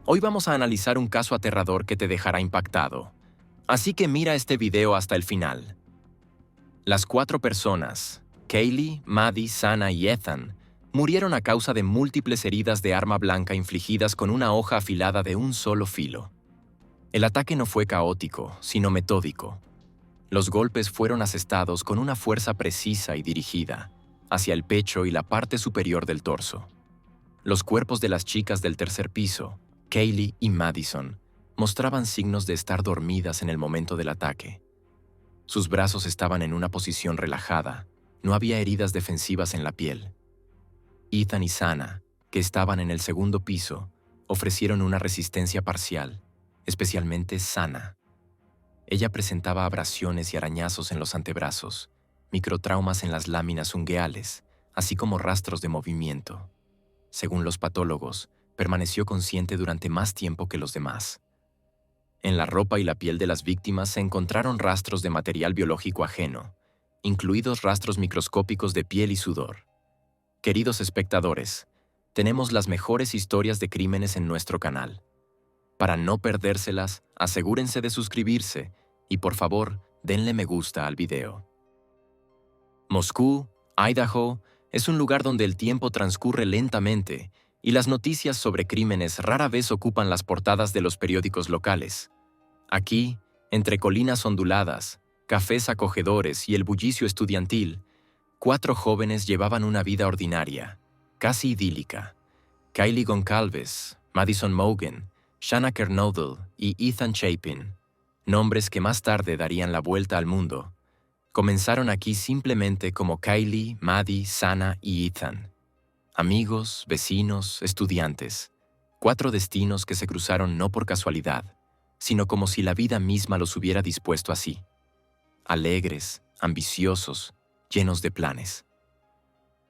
Hoy vamos a analizar un caso aterrador que te dejará impactado. Así que mira este video hasta el final. Las 4 personas, Kaylee, Maddie, Sana y Ethan, murieron a causa de múltiples heridas de arma blanca infligidas con una hoja afilada de un solo filo. El ataque no fue caótico, sino metódico. Los golpes fueron asestados con una fuerza precisa y dirigida, hacia el pecho y la parte superior del torso. Los cuerpos de las chicas del tercer piso, Kaylee y Madison, mostraban signos de estar dormidas en el momento del ataque. Sus brazos estaban en una posición relajada, no había heridas defensivas en la piel. Ethan y Sana, que estaban en el segundo piso, ofrecieron una resistencia parcial, especialmente Sana. Ella presentaba abrasiones y arañazos en los antebrazos, microtraumas en las láminas ungueales, así como rastros de movimiento. Según los patólogos, permaneció consciente durante más tiempo que los demás. En la ropa y la piel de las víctimas se encontraron rastros de material biológico ajeno, incluidos rastros microscópicos de piel y sudor. Queridos espectadores, tenemos las mejores historias de crímenes en nuestro canal. Para no perdérselas, asegúrense de suscribirse y por favor, denle me gusta al video. Moscú, Idaho, es un lugar donde el tiempo transcurre lentamente y las noticias sobre crímenes rara vez ocupan las portadas de los periódicos locales. Aquí, entre colinas onduladas, cafés acogedores y el bullicio estudiantil, 4 jóvenes llevaban una vida ordinaria, casi idílica. Kaylee Goncalves, Madison Mogen, Shanna Kernodle y Ethan Chapin, nombres que más tarde darían la vuelta al mundo, comenzaron aquí simplemente como Kaylee, Maddie, Sana y Ethan. Amigos, vecinos, estudiantes. 4 destinos que se cruzaron no por casualidad, sino como si la vida misma los hubiera dispuesto así. Alegres, ambiciosos, llenos de planes.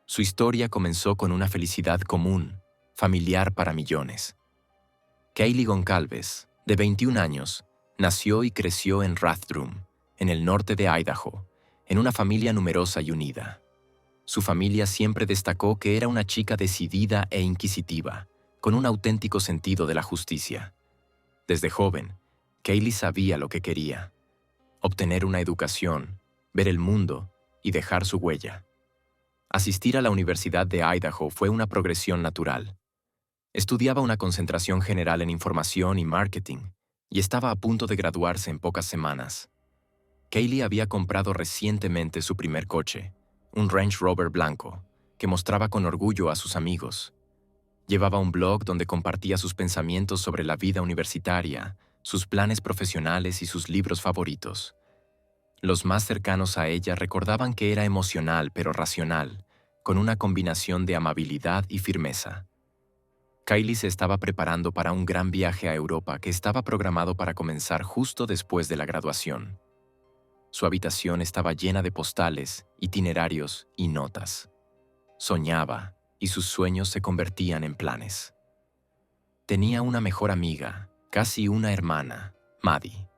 Su historia comenzó con una felicidad común, familiar para millones. Kaylee Goncalves, de 21 años, nació y creció en Rathdrum, en el norte de Idaho, en una familia numerosa y unida. Su familia siempre destacó que era una chica decidida e inquisitiva, con un auténtico sentido de la justicia. Desde joven, Kaylee sabía lo que quería: obtener una educación, ver el mundo y dejar su huella. Asistir a la Universidad de Idaho fue una progresión natural. Estudiaba una concentración general en información y marketing y estaba a punto de graduarse en pocas semanas. Kaylee había comprado recientemente su primer coche, un Range Rover blanco, que mostraba con orgullo a sus amigos. Llevaba un blog donde compartía sus pensamientos sobre la vida universitaria, sus planes profesionales y sus libros favoritos. Los más cercanos a ella recordaban que era emocional pero racional, con una combinación de amabilidad y firmeza. Kaylee se estaba preparando para un gran viaje a Europa que estaba programado para comenzar justo después de la graduación. Su habitación estaba llena de postales, itinerarios y notas. Soñaba, y sus sueños se convertían en planes. Tenía una mejor amiga, casi una hermana, Maddie.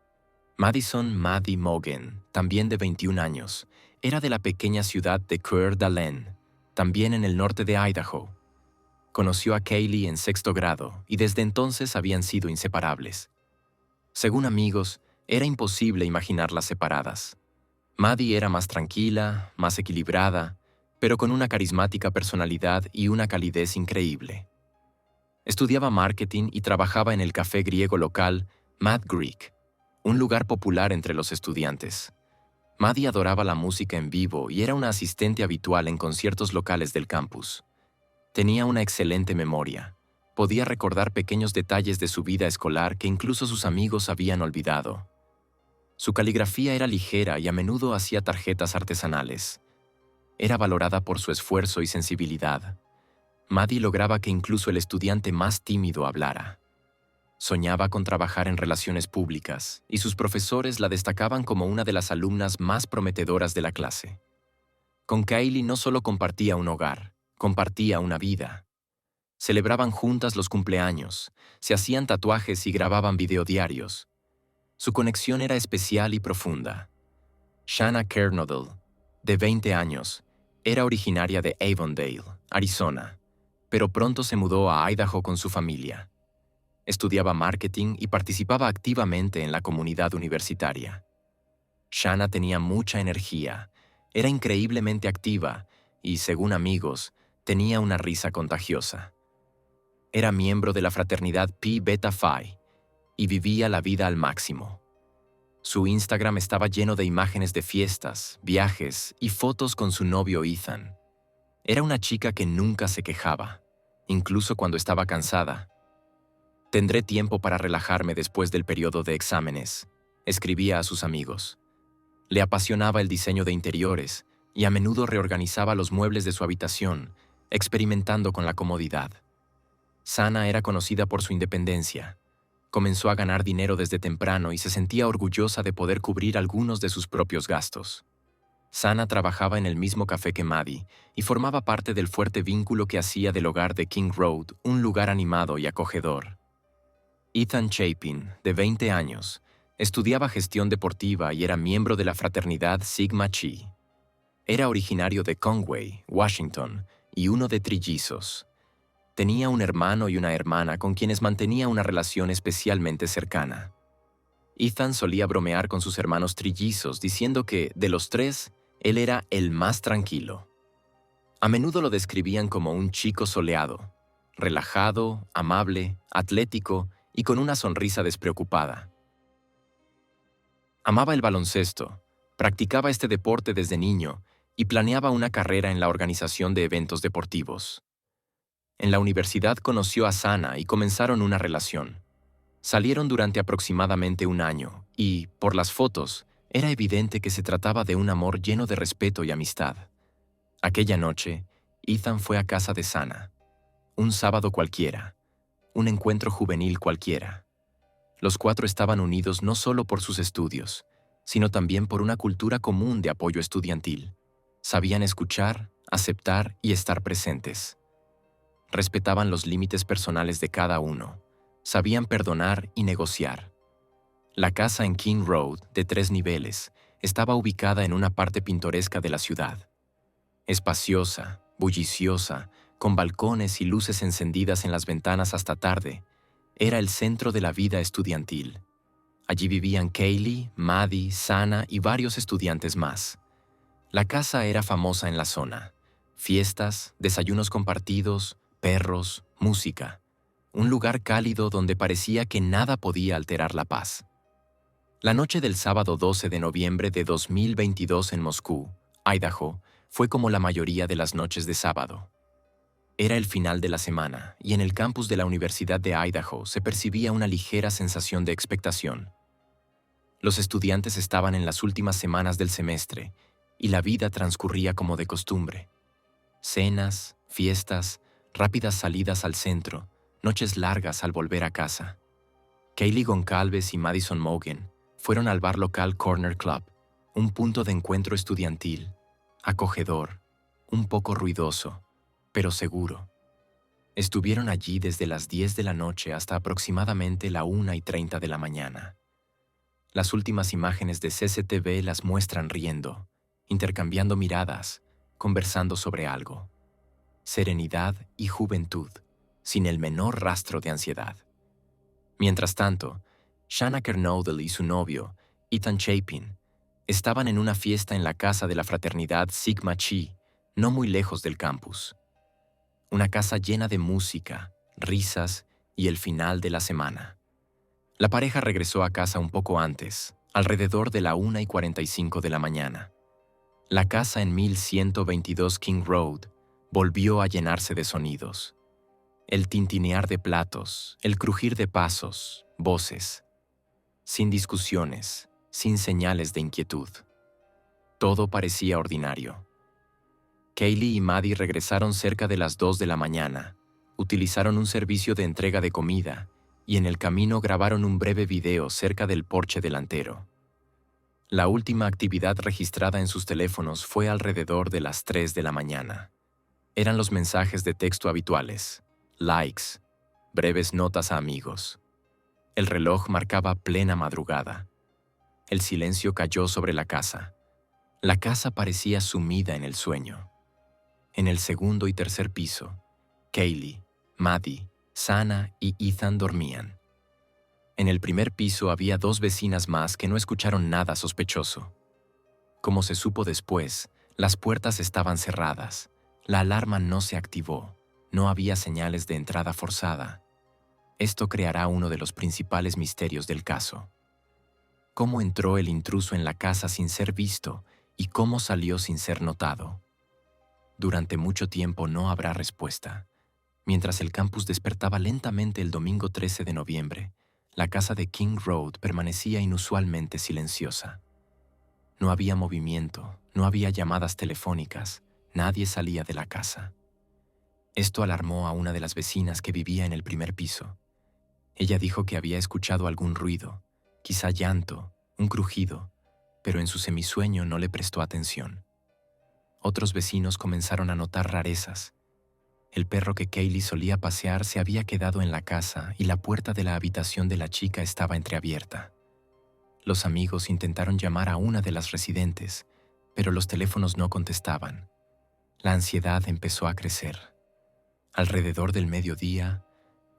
Madison Maddie Mogen, también de 21 años, era de la pequeña ciudad de Coeur d'Alene, también en el norte de Idaho. Conoció a Kaylee en 6º grado y desde entonces habían sido inseparables. Según amigos, era imposible imaginarlas separadas. Maddie era más tranquila, más equilibrada, pero con una carismática personalidad y una calidez increíble. Estudiaba marketing y trabajaba en el café griego local Mad Greek, un lugar popular entre los estudiantes. Maddie adoraba la música en vivo y era una asistente habitual en conciertos locales del campus. Tenía una excelente memoria. Podía recordar pequeños detalles de su vida escolar que incluso sus amigos habían olvidado. Su caligrafía era ligera y a menudo hacía tarjetas artesanales. Era valorada por su esfuerzo y sensibilidad. Maddie lograba que incluso el estudiante más tímido hablara. Soñaba con trabajar en relaciones públicas y sus profesores la destacaban como una de las alumnas más prometedoras de la clase. Con Kaylee no solo compartía un hogar, compartía una vida. Celebraban juntas los cumpleaños, se hacían tatuajes y grababan videodiarios. Su conexión era especial y profunda. Shanna Kernodle, de 20 años, era originaria de Avondale, Arizona, pero pronto se mudó a Idaho con su familia. Estudiaba marketing y participaba activamente en la comunidad universitaria. Shanna tenía mucha energía, era increíblemente activa y, según amigos, tenía una risa contagiosa. Era miembro de la fraternidad Pi Beta Phi y vivía la vida al máximo. Su Instagram estaba lleno de imágenes de fiestas, viajes y fotos con su novio Ethan. Era una chica que nunca se quejaba, incluso cuando estaba cansada. «Tendré tiempo para relajarme después del periodo de exámenes», escribía a sus amigos. Le apasionaba el diseño de interiores y a menudo reorganizaba los muebles de su habitación, experimentando con la comodidad. Sana era conocida por su independencia. Comenzó a ganar dinero desde temprano y se sentía orgullosa de poder cubrir algunos de sus propios gastos. Sana trabajaba en el mismo café que Maddie y formaba parte del fuerte vínculo que hacía del hogar de King Road un lugar animado y acogedor. Ethan Chapin, de 20 años, estudiaba gestión deportiva y era miembro de la fraternidad Sigma Chi. Era originario de Conway, Washington, y uno de trillizos. Tenía un hermano y una hermana con quienes mantenía una relación especialmente cercana. Ethan solía bromear con sus hermanos trillizos, diciendo que, de los tres, él era el más tranquilo. A menudo lo describían como un chico soleado, relajado, amable, atlético y con una sonrisa despreocupada. Amaba el baloncesto, practicaba este deporte desde niño y planeaba una carrera en la organización de eventos deportivos. En la universidad conoció a Sana y comenzaron una relación. Salieron durante aproximadamente un año y, por las fotos, era evidente que se trataba de un amor lleno de respeto y amistad. Aquella noche, Ethan fue a casa de Sana. Un sábado cualquiera, un encuentro juvenil cualquiera. Los cuatro estaban unidos no solo por sus estudios, sino también por una cultura común de apoyo estudiantil. Sabían escuchar, aceptar y estar presentes. Respetaban los límites personales de cada uno. Sabían perdonar y negociar. La casa en King Road, de 3 niveles, estaba ubicada en una parte pintoresca de la ciudad. Espaciosa, bulliciosa, con balcones y luces encendidas en las ventanas hasta tarde, era el centro de la vida estudiantil. Allí vivían Kaylee, Maddie, Sana y varios estudiantes más. La casa era famosa en la zona. Fiestas, desayunos compartidos, perros, música. Un lugar cálido donde parecía que nada podía alterar la paz. La noche del sábado 12 de noviembre de 2022 en Moscú, Idaho, fue como la mayoría de las noches de sábado. Era el final de la semana y en el campus de la Universidad de Idaho se percibía una ligera sensación de expectación. Los estudiantes estaban en las últimas semanas del semestre y la vida transcurría como de costumbre. Cenas, fiestas, rápidas salidas al centro, noches largas al volver a casa. Kaylee Goncalves y Madison Mogen fueron al bar local Corner Club, un punto de encuentro estudiantil, acogedor, un poco ruidoso, pero seguro. Estuvieron allí desde las 10 de la noche hasta aproximadamente la 1:30 de la mañana. Las últimas imágenes de CCTV las muestran riendo, intercambiando miradas, conversando sobre algo. Serenidad y juventud, sin el menor rastro de ansiedad. Mientras tanto, Shanna Kernodle y su novio, Ethan Chapin, estaban en una fiesta en la casa de la fraternidad Sigma Chi, no muy lejos del campus. Una casa llena de música, risas y el final de la semana. La pareja regresó a casa un poco antes, alrededor de la 1:45 de la mañana. La casa en 1122 King Road volvió a llenarse de sonidos. El tintinear de platos, el crujir de pasos, voces. Sin discusiones, sin señales de inquietud. Todo parecía ordinario. Kaylee y Maddie regresaron cerca de las 2 de la mañana, utilizaron un servicio de entrega de comida y en el camino grabaron un breve video cerca del porche delantero. La última actividad registrada en sus teléfonos fue alrededor de las 3 de la mañana. Eran los mensajes de texto habituales, likes, breves notas a amigos. El reloj marcaba plena madrugada. El silencio cayó sobre la casa. La casa parecía sumida en el sueño. En el segundo y tercer piso, Kaylee, Maddie, Sana y Ethan dormían. En el primer piso había 2 vecinas más que no escucharon nada sospechoso. Como se supo después, las puertas estaban cerradas, la alarma no se activó, no había señales de entrada forzada. Esto creará uno de los principales misterios del caso. ¿Cómo entró el intruso en la casa sin ser visto y cómo salió sin ser notado? Durante mucho tiempo no habrá respuesta. Mientras el campus despertaba lentamente el domingo 13 de noviembre, la casa de King Road permanecía inusualmente silenciosa. No había movimiento, no había llamadas telefónicas, nadie salía de la casa. Esto alarmó a una de las vecinas que vivía en el primer piso. Ella dijo que había escuchado algún ruido, quizá llanto, un crujido, pero en su semisueño no le prestó atención. Otros vecinos comenzaron a notar rarezas. El perro que Kaylee solía pasear se había quedado en la casa y la puerta de la habitación de la chica estaba entreabierta. Los amigos intentaron llamar a una de las residentes, pero los teléfonos no contestaban. La ansiedad empezó a crecer. Alrededor del mediodía,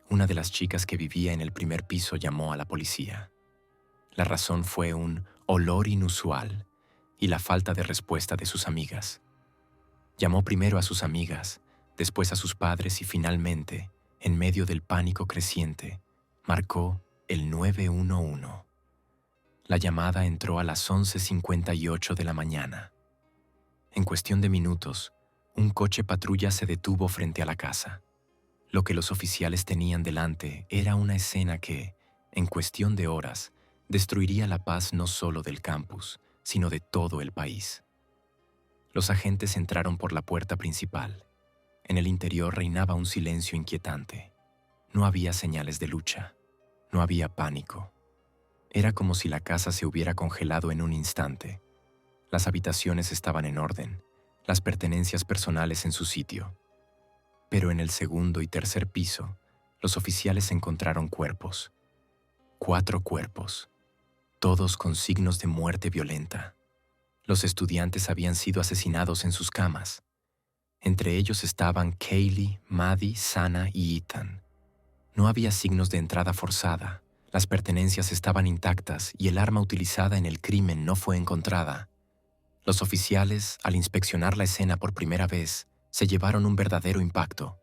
una de las chicas que vivía en el primer piso llamó a la policía. La razón fue un olor inusual y la falta de respuesta de sus amigas. Llamó primero a sus amigas, después a sus padres y finalmente, en medio del pánico creciente, marcó el 911. La llamada entró a las 11:58 de la mañana. En cuestión de minutos, un coche patrulla se detuvo frente a la casa. Lo que los oficiales tenían delante era una escena que, en cuestión de horas, destruiría la paz no solo del campus, sino de todo el país. Los agentes entraron por la puerta principal. En el interior reinaba un silencio inquietante. No había señales de lucha. No había pánico. Era como si la casa se hubiera congelado en un instante. Las habitaciones estaban en orden, las pertenencias personales en su sitio. Pero en el segundo y tercer piso, los oficiales encontraron cuerpos. 4 cuerpos, todos con signos de muerte violenta. Los estudiantes habían sido asesinados en sus camas. Entre ellos estaban Kaylee, Maddie, Sana y Ethan. No había signos de entrada forzada, las pertenencias estaban intactas y el arma utilizada en el crimen no fue encontrada. Los oficiales, al inspeccionar la escena por primera vez, se llevaron un verdadero impacto.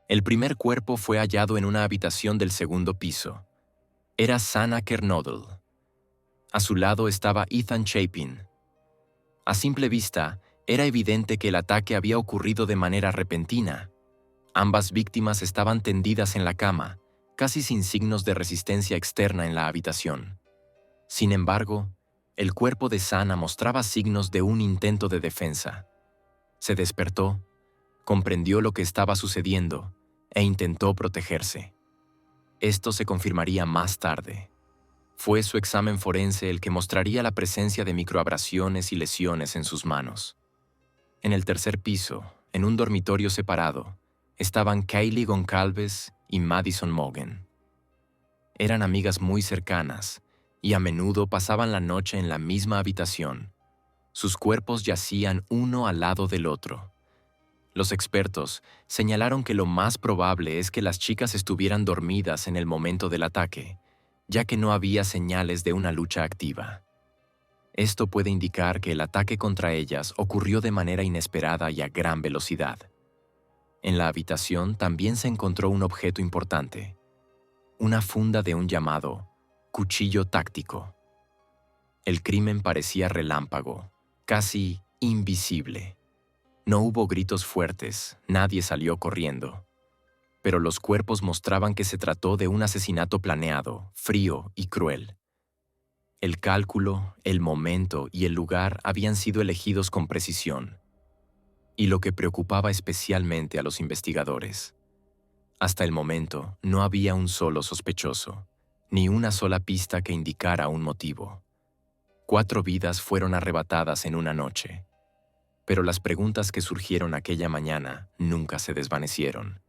El primer cuerpo fue hallado en una habitación del segundo piso. Era Sana Kernodle. A su lado estaba Ethan Chapin. A simple vista, era evidente que el ataque había ocurrido de manera repentina. Ambas víctimas estaban tendidas en la cama, casi sin signos de resistencia externa en la habitación. Sin embargo, el cuerpo de Sana mostraba signos de un intento de defensa. Se despertó, comprendió lo que estaba sucediendo e intentó protegerse. Esto se confirmaría más tarde. Fue su examen forense el que mostraría la presencia de microabrasiones y lesiones en sus manos. En el tercer piso, en un dormitorio separado, estaban Kaylee Goncalves y Madison Mogen. Eran amigas muy cercanas y a menudo pasaban la noche en la misma habitación. Sus cuerpos yacían uno al lado del otro. Los expertos señalaron que lo más probable es que las chicas estuvieran dormidas en el momento del ataque, ya que no había señales de una lucha activa. Esto puede indicar que el ataque contra ellas ocurrió de manera inesperada y a gran velocidad. En la habitación también se encontró un objeto importante, una funda de un llamado cuchillo táctico. El crimen parecía relámpago, casi invisible. No hubo gritos fuertes, nadie salió corriendo. Pero los cuerpos mostraban que se trató de un asesinato planeado, frío y cruel. El cálculo, el momento y el lugar habían sido elegidos con precisión. Y lo que preocupaba especialmente a los investigadores. Hasta el momento, no había un solo sospechoso, ni una sola pista que indicara un motivo. 4 vidas fueron arrebatadas en una noche. Pero las preguntas que surgieron aquella mañana nunca se desvanecieron.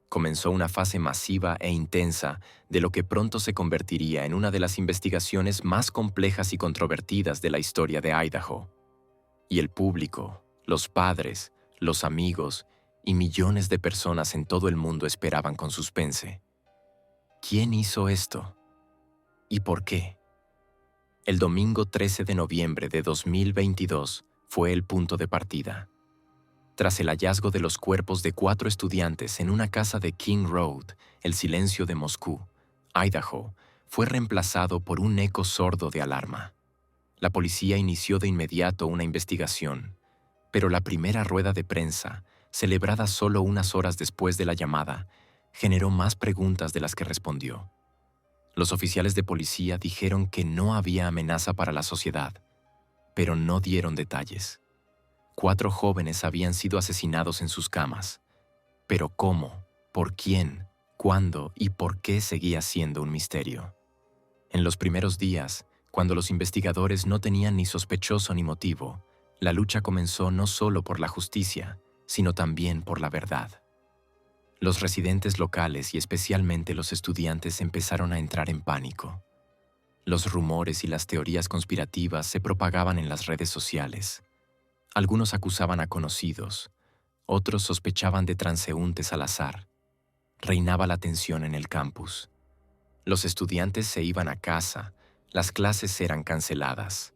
Comenzó una fase masiva e intensa de lo que pronto se convertiría en una de las investigaciones más complejas y controvertidas de la historia de Idaho. Y el público, los padres, los amigos y millones de personas en todo el mundo esperaban con suspense. ¿Quién hizo esto? ¿Y por qué? El domingo 13 de noviembre de 2022 fue el punto de partida. Tras el hallazgo de los cuerpos de 4 estudiantes en una casa de King Road, el silencio de Moscú, Idaho, fue reemplazado por un eco sordo de alarma. La policía inició de inmediato una investigación, pero la primera rueda de prensa, celebrada solo unas horas después de la llamada, generó más preguntas de las que respondió. Los oficiales de policía dijeron que no había amenaza para la sociedad, pero no dieron detalles. 4 jóvenes habían sido asesinados en sus camas. Pero ¿cómo? ¿Por quién? ¿Cuándo? ¿Y por qué seguía siendo un misterio? En los primeros días, cuando los investigadores no tenían ni sospechoso ni motivo, la lucha comenzó no solo por la justicia, sino también por la verdad. Los residentes locales y especialmente los estudiantes empezaron a entrar en pánico. Los rumores y las teorías conspirativas se propagaban en las redes sociales. Algunos acusaban a conocidos, otros sospechaban de transeúntes al azar. Reinaba la tensión en el campus. Los estudiantes se iban a casa, las clases eran canceladas.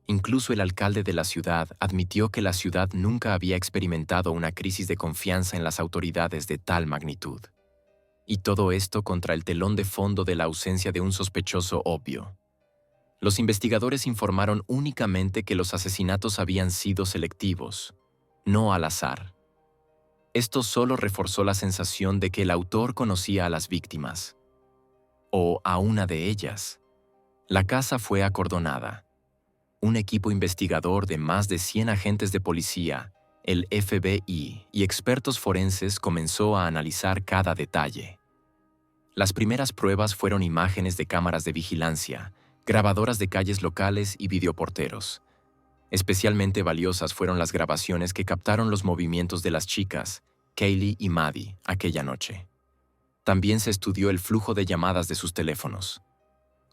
Incluso el alcalde de la ciudad admitió que la ciudad nunca había experimentado una crisis de confianza en las autoridades de tal magnitud. Y todo esto contra el telón de fondo de la ausencia de un sospechoso obvio. Los investigadores informaron únicamente que los asesinatos habían sido selectivos, no al azar. Esto solo reforzó la sensación de que el autor conocía a las víctimas, o a una de ellas. La casa fue acordonada. Un equipo investigador de más de 100 agentes de policía, el FBI y expertos forenses comenzó a analizar cada detalle. Las primeras pruebas fueron imágenes de cámaras de vigilancia, grabadoras de calles locales y videoporteros. Especialmente valiosas fueron las grabaciones que captaron los movimientos de las chicas, Kaylee y Maddie, aquella noche. También se estudió el flujo de llamadas de sus teléfonos.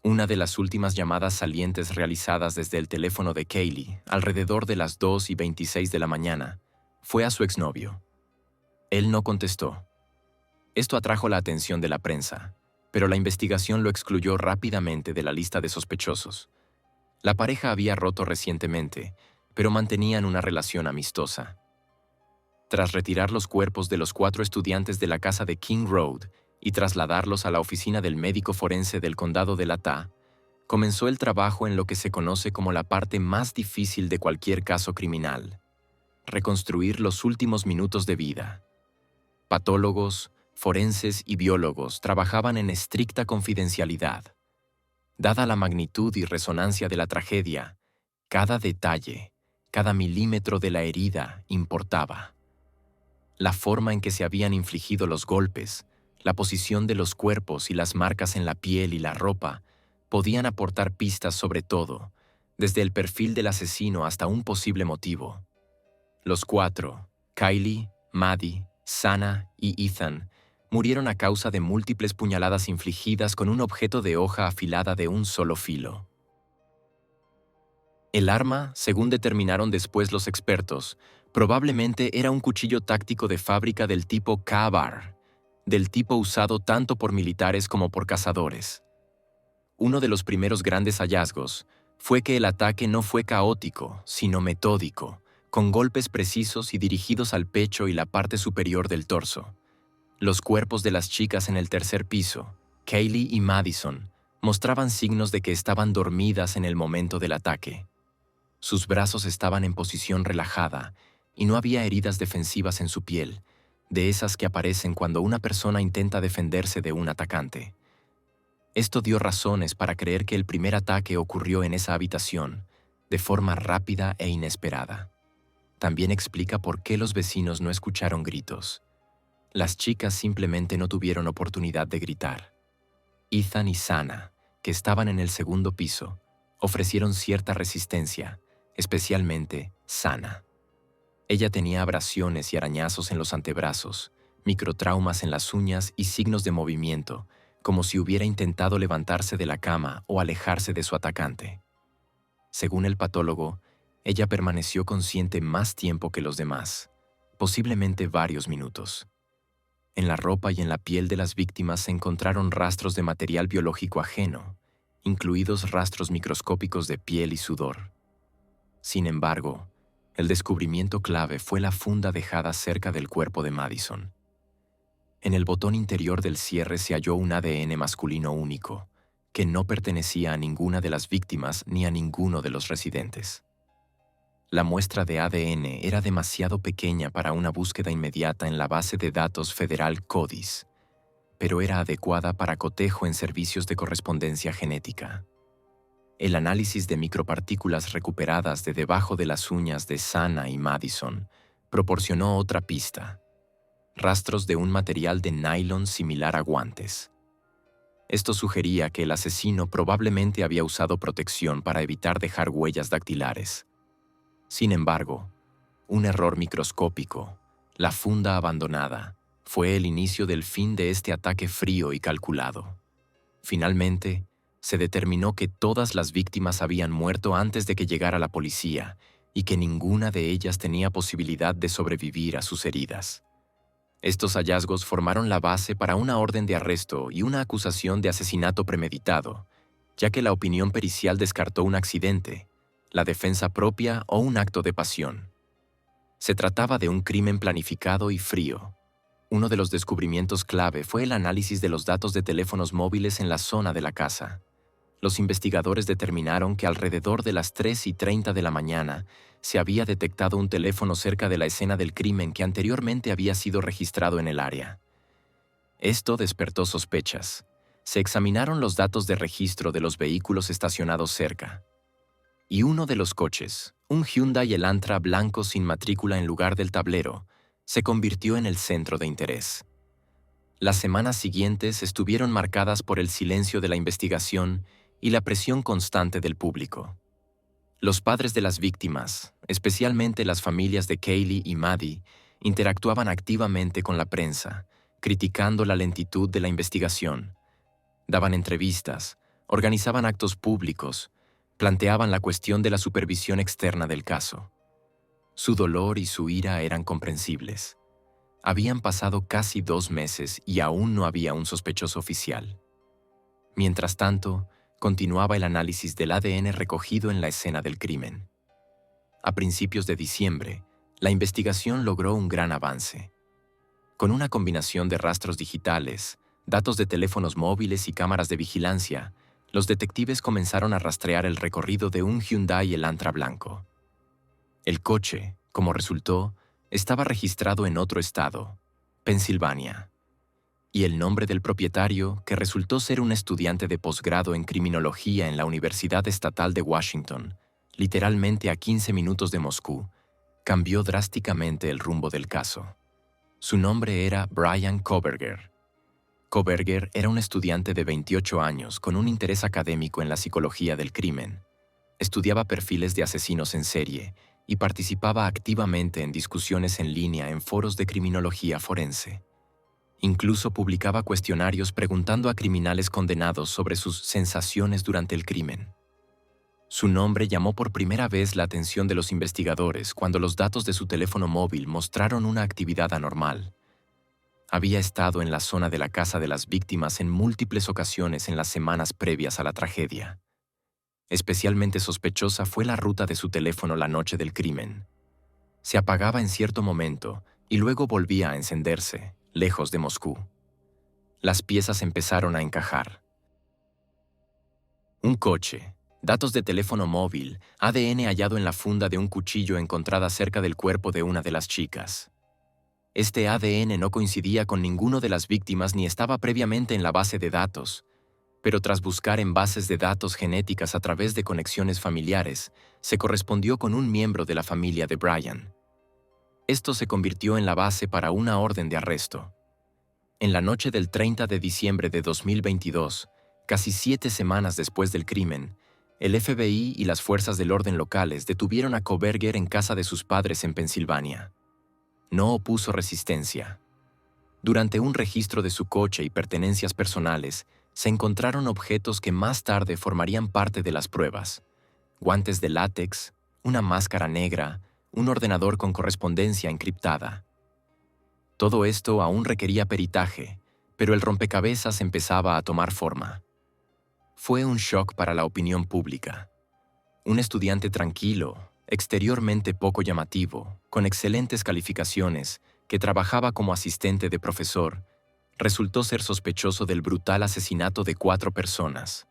Una de las últimas llamadas salientes realizadas desde el teléfono de Kaylee, alrededor de las 2:26 de la mañana, fue a su exnovio. Él no contestó. Esto atrajo la atención de la prensa, pero la investigación lo excluyó rápidamente de la lista de sospechosos. La pareja había roto recientemente, pero mantenían una relación amistosa. Tras retirar los cuerpos de los 4 estudiantes de la casa de King Road y trasladarlos a la oficina del médico forense del condado de Latah, comenzó el trabajo en lo que se conoce como la parte más difícil de cualquier caso criminal: reconstruir los últimos minutos de vida. Patólogos, forenses y biólogos trabajaban en estricta confidencialidad. Dada la magnitud y resonancia de la tragedia, cada detalle, cada milímetro de la herida importaba. La forma en que se habían infligido los golpes, la posición de los cuerpos y las marcas en la piel y la ropa podían aportar pistas sobre todo, desde el perfil del asesino hasta un posible motivo. Los 4, Kaylee, Maddie, Sana y Ethan, murieron a causa de múltiples puñaladas infligidas con un objeto de hoja afilada de un solo filo. El arma, según determinaron después los expertos, probablemente era un cuchillo táctico de fábrica del tipo Ka-Bar, del tipo usado tanto por militares como por cazadores. Uno de los primeros grandes hallazgos fue que el ataque no fue caótico, sino metódico, con golpes precisos y dirigidos al pecho y la parte superior del torso. Los cuerpos de las chicas en el tercer piso, Kaylee y Madison, mostraban signos de que estaban dormidas en el momento del ataque. Sus brazos estaban en posición relajada y no había heridas defensivas en su piel, de esas que aparecen cuando una persona intenta defenderse de un atacante. Esto dio razones para creer que el primer ataque ocurrió en esa habitación, de forma rápida e inesperada. También explica por qué los vecinos no escucharon gritos. Las chicas simplemente no tuvieron oportunidad de gritar. Ethan y Sana, que estaban en el segundo piso, ofrecieron cierta resistencia, especialmente Sana. Ella tenía abrasiones y arañazos en los antebrazos, microtraumas en las uñas y signos de movimiento, como si hubiera intentado levantarse de la cama o alejarse de su atacante. Según el patólogo, ella permaneció consciente más tiempo que los demás, posiblemente varios minutos. En la ropa y en la piel de las víctimas se encontraron rastros de material biológico ajeno, incluidos rastros microscópicos de piel y sudor. Sin embargo, el descubrimiento clave fue la funda dejada cerca del cuerpo de Madison. En el botón interior del cierre se halló un ADN masculino único, que no pertenecía a ninguna de las víctimas ni a ninguno de los residentes. La muestra de ADN era demasiado pequeña para una búsqueda inmediata en la base de datos federal CODIS, pero era adecuada para cotejo en servicios de correspondencia genética. El análisis de micropartículas recuperadas de debajo de las uñas de Sana y Madison proporcionó otra pista: rastros de un material de nylon similar a guantes. Esto sugería que el asesino probablemente había usado protección para evitar dejar huellas dactilares. Sin embargo, un error microscópico, la funda abandonada, fue el inicio del fin de este ataque frío y calculado. Finalmente, se determinó que todas las víctimas habían muerto antes de que llegara la policía y que ninguna de ellas tenía posibilidad de sobrevivir a sus heridas. Estos hallazgos formaron la base para una orden de arresto y una acusación de asesinato premeditado, ya que la opinión pericial descartó un accidente, la defensa propia o un acto de pasión. Se trataba de un crimen planificado y frío. Uno de los descubrimientos clave fue el análisis de los datos de teléfonos móviles en la zona de la casa. Los investigadores determinaron que alrededor de las 3:30 de la mañana se había detectado un teléfono cerca de la escena del crimen que anteriormente había sido registrado en el área. Esto despertó sospechas. Se examinaron los datos de registro de los vehículos estacionados cerca. Y uno de los coches, un Hyundai Elantra blanco sin matrícula en lugar del tablero, se convirtió en el centro de interés. Las semanas siguientes estuvieron marcadas por el silencio de la investigación y la presión constante del público. Los padres de las víctimas, especialmente las familias de Kaylee y Maddie, interactuaban activamente con la prensa, criticando la lentitud de la investigación. Daban entrevistas, organizaban actos públicos, planteaban la cuestión de la supervisión externa del caso. Su dolor y su ira eran comprensibles. Habían pasado casi 2 meses y aún no había un sospechoso oficial. Mientras tanto, continuaba el análisis del ADN recogido en la escena del crimen. A principios de diciembre, la investigación logró un gran avance. Con una combinación de rastros digitales, datos de teléfonos móviles y cámaras de vigilancia, los detectives comenzaron a rastrear el recorrido de un Hyundai Elantra blanco. El coche, como resultó, estaba registrado en otro estado, Pensilvania, y el nombre del propietario, que resultó ser un estudiante de posgrado en criminología en la Universidad Estatal de Washington, literalmente a 15 minutos de Moscú, cambió drásticamente el rumbo del caso. Su nombre era Bryan Kohberger. Kohberger era un estudiante de 28 años con un interés académico en la psicología del crimen. Estudiaba perfiles de asesinos en serie y participaba activamente en discusiones en línea en foros de criminología forense. Incluso publicaba cuestionarios preguntando a criminales condenados sobre sus sensaciones durante el crimen. Su nombre llamó por primera vez la atención de los investigadores cuando los datos de su teléfono móvil mostraron una actividad anormal. Había estado en la zona de la casa de las víctimas en múltiples ocasiones en las semanas previas a la tragedia. Especialmente sospechosa fue la ruta de su teléfono la noche del crimen. Se apagaba en cierto momento y luego volvía a encenderse, lejos de Moscú. Las piezas empezaron a encajar. Un coche, datos de teléfono móvil, ADN hallado en la funda de un cuchillo encontrada cerca del cuerpo de una de las chicas. Este ADN no coincidía con ninguno de las víctimas ni estaba previamente en la base de datos, pero tras buscar en bases de datos genéticas a través de conexiones familiares, se correspondió con un miembro de la familia de Bryan. Esto se convirtió en la base para una orden de arresto. En la noche del 30 de diciembre de 2022, casi 7 semanas después del crimen, el FBI y las fuerzas del orden locales detuvieron a Kohberger en casa de sus padres en Pensilvania. No opuso resistencia. Durante un registro de su coche y pertenencias personales, se encontraron objetos que más tarde formarían parte de las pruebas: guantes de látex, una máscara negra, un ordenador con correspondencia encriptada. Todo esto aún requería peritaje, pero el rompecabezas empezaba a tomar forma. Fue un shock para la opinión pública. Un estudiante tranquilo, exteriormente poco llamativo, con excelentes calificaciones, que trabajaba como asistente de profesor, resultó ser sospechoso del brutal asesinato de 4 personas.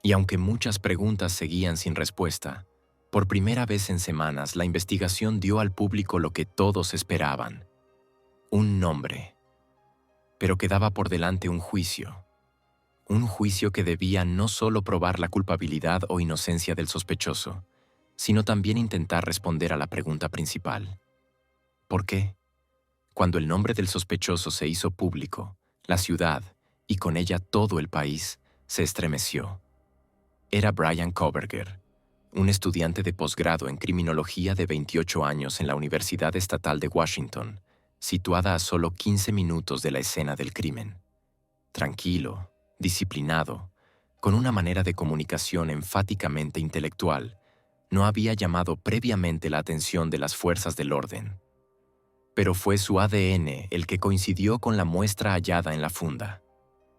Y aunque muchas preguntas seguían sin respuesta, por primera vez en semanas la investigación dio al público lo que todos esperaban: un nombre. Pero quedaba por delante un juicio que debía no solo probar la culpabilidad o inocencia del sospechoso, sino también intentar responder a la pregunta principal: ¿por qué? Cuando el nombre del sospechoso se hizo público, la ciudad, y con ella todo el país, se estremeció. Era Bryan Kohberger, un estudiante de posgrado en criminología de 28 años en la Universidad Estatal de Washington, situada a solo 15 minutos de la escena del crimen. Tranquilo, disciplinado, con una manera de comunicación enfáticamente intelectual, no había llamado previamente la atención de las fuerzas del orden. Pero fue su ADN el que coincidió con la muestra hallada en la funda.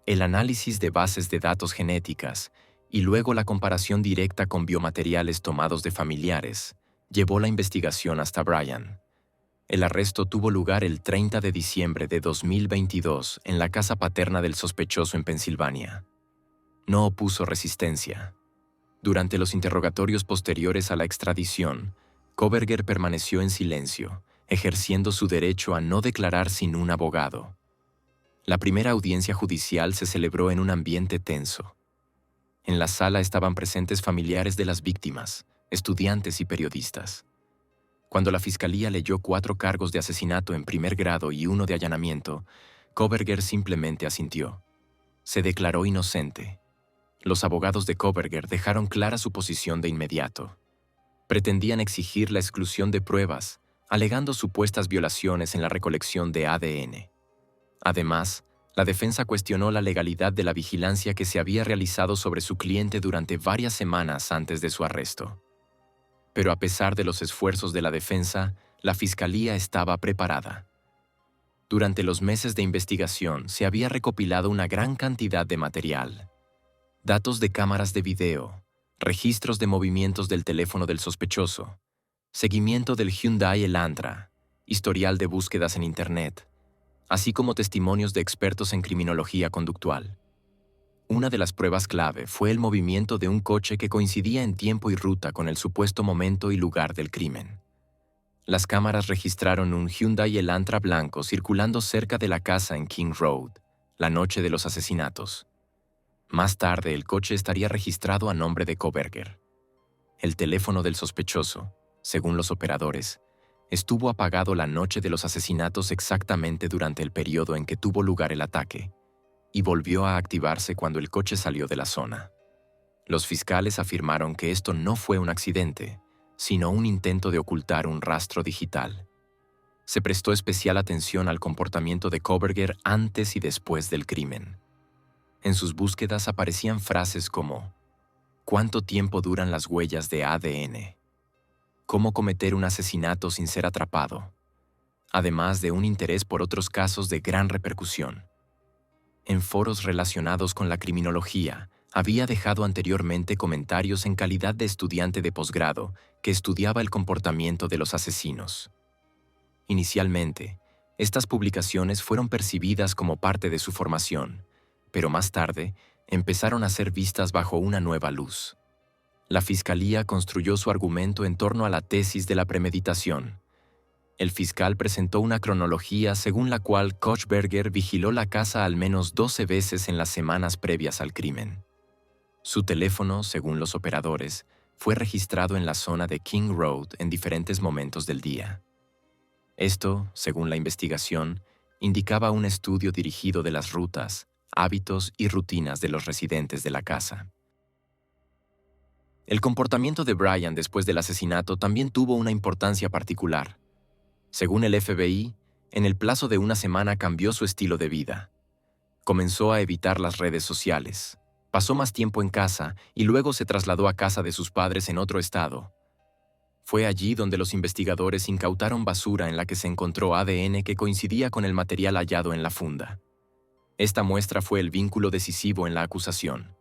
El análisis de bases de datos genéticas y luego la comparación directa con biomateriales tomados de familiares llevó la investigación hasta Bryan. El arresto tuvo lugar el 30 de diciembre de 2022 en la casa paterna del sospechoso en Pensilvania. No opuso resistencia. Durante los interrogatorios posteriores a la extradición, Kohberger permaneció en silencio, ejerciendo su derecho a no declarar sin un abogado. La primera audiencia judicial se celebró en un ambiente tenso. En la sala estaban presentes familiares de las víctimas, estudiantes y periodistas. Cuando la fiscalía leyó 4 cargos de asesinato en primer grado y 1 de allanamiento, Kohberger simplemente asintió. Se declaró inocente. Los abogados de Kohberger dejaron clara su posición de inmediato. Pretendían exigir la exclusión de pruebas, alegando supuestas violaciones en la recolección de ADN. Además, la defensa cuestionó la legalidad de la vigilancia que se había realizado sobre su cliente durante varias semanas antes de su arresto. Pero a pesar de los esfuerzos de la defensa, la fiscalía estaba preparada. Durante los meses de investigación se había recopilado una gran cantidad de material. Datos de cámaras de video, registros de movimientos del teléfono del sospechoso, seguimiento del Hyundai Elantra, historial de búsquedas en Internet, así como testimonios de expertos en criminología conductual. Una de las pruebas clave fue el movimiento de un coche que coincidía en tiempo y ruta con el supuesto momento y lugar del crimen. Las cámaras registraron un Hyundai Elantra blanco circulando cerca de la casa en King Road, la noche de los asesinatos. Más tarde, el coche estaría registrado a nombre de Kohberger. El teléfono del sospechoso, según los operadores, estuvo apagado la noche de los asesinatos exactamente durante el periodo en que tuvo lugar el ataque, y volvió a activarse cuando el coche salió de la zona. Los fiscales afirmaron que esto no fue un accidente, sino un intento de ocultar un rastro digital. Se prestó especial atención al comportamiento de Kohberger antes y después del crimen. En sus búsquedas aparecían frases como: ¿cuánto tiempo duran las huellas de ADN? ¿Cómo cometer un asesinato sin ser atrapado? Además de un interés por otros casos de gran repercusión. En foros relacionados con la criminología, había dejado anteriormente comentarios en calidad de estudiante de posgrado que estudiaba el comportamiento de los asesinos. Inicialmente, estas publicaciones fueron percibidas como parte de su formación, pero más tarde empezaron a ser vistas bajo una nueva luz. La fiscalía construyó su argumento en torno a la tesis de la premeditación. El fiscal presentó una cronología según la cual Kohberger vigiló la casa al menos 12 veces en las semanas previas al crimen. Su teléfono, según los operadores, fue registrado en la zona de King Road en diferentes momentos del día. Esto, según la investigación, indicaba un estudio dirigido de las rutas, hábitos y rutinas de los residentes de la casa. El comportamiento de Bryan después del asesinato también tuvo una importancia particular. Según el FBI, en el plazo de una semana cambió su estilo de vida. Comenzó a evitar las redes sociales, pasó más tiempo en casa y luego se trasladó a casa de sus padres en otro estado. Fue allí donde los investigadores incautaron basura en la que se encontró ADN que coincidía con el material hallado en la funda. Esta muestra fue el vínculo decisivo en la acusación.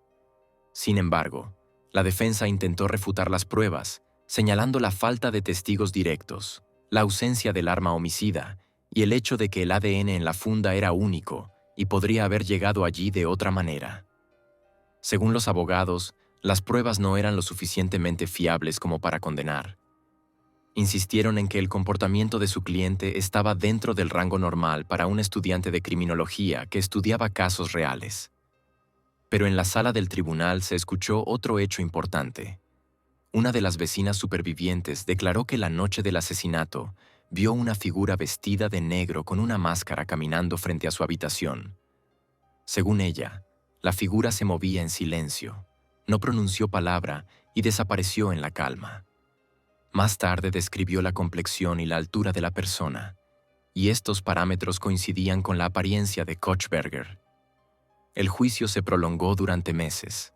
Sin embargo, la defensa intentó refutar las pruebas, señalando la falta de testigos directos, la ausencia del arma homicida y el hecho de que el ADN en la funda era único y podría haber llegado allí de otra manera. Según los abogados, las pruebas no eran lo suficientemente fiables como para condenar. Insistieron en que el comportamiento de su cliente estaba dentro del rango normal para un estudiante de criminología que estudiaba casos reales. Pero en la sala del tribunal se escuchó otro hecho importante. Una de las vecinas supervivientes declaró que la noche del asesinato vio una figura vestida de negro con una máscara caminando frente a su habitación. Según ella, la figura se movía en silencio, no pronunció palabra y desapareció en la calma. Más tarde describió la complexión y la altura de la persona, y estos parámetros coincidían con la apariencia de Kochberger. El juicio se prolongó durante meses.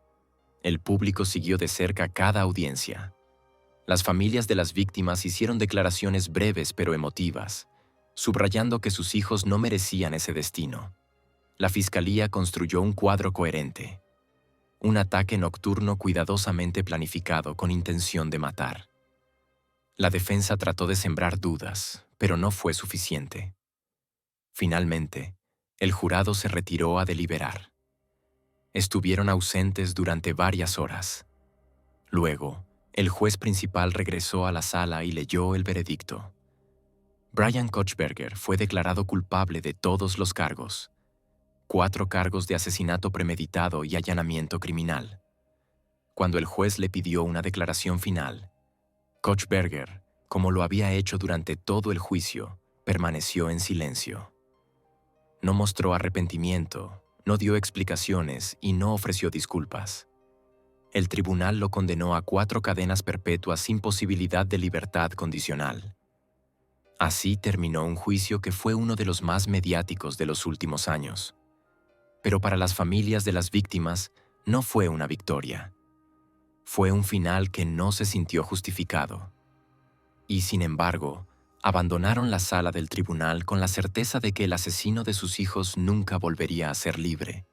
El público siguió de cerca cada audiencia. Las familias de las víctimas hicieron declaraciones breves pero emotivas, subrayando que sus hijos no merecían ese destino. La fiscalía construyó un cuadro coherente. Un ataque nocturno cuidadosamente planificado con intención de matar. La defensa trató de sembrar dudas, pero no fue suficiente. Finalmente, el jurado se retiró a deliberar. Estuvieron ausentes durante varias horas. Luego, el juez principal regresó a la sala y leyó el veredicto. Brian Kochberger fue declarado culpable de todos los cargos. 4 cargos de asesinato premeditado y allanamiento criminal. Cuando el juez le pidió una declaración final, Kochberger, como lo había hecho durante todo el juicio, permaneció en silencio. No mostró arrepentimiento, no dio explicaciones y no ofreció disculpas. El tribunal lo condenó a 4 cadenas perpetuas sin posibilidad de libertad condicional. Así terminó un juicio que fue uno de los más mediáticos de los últimos años. Pero para las familias de las víctimas no fue una victoria. Fue un final que no se sintió justificado. Y sin embargo, abandonaron la sala del tribunal con la certeza de que el asesino de sus hijos nunca volvería a ser libre.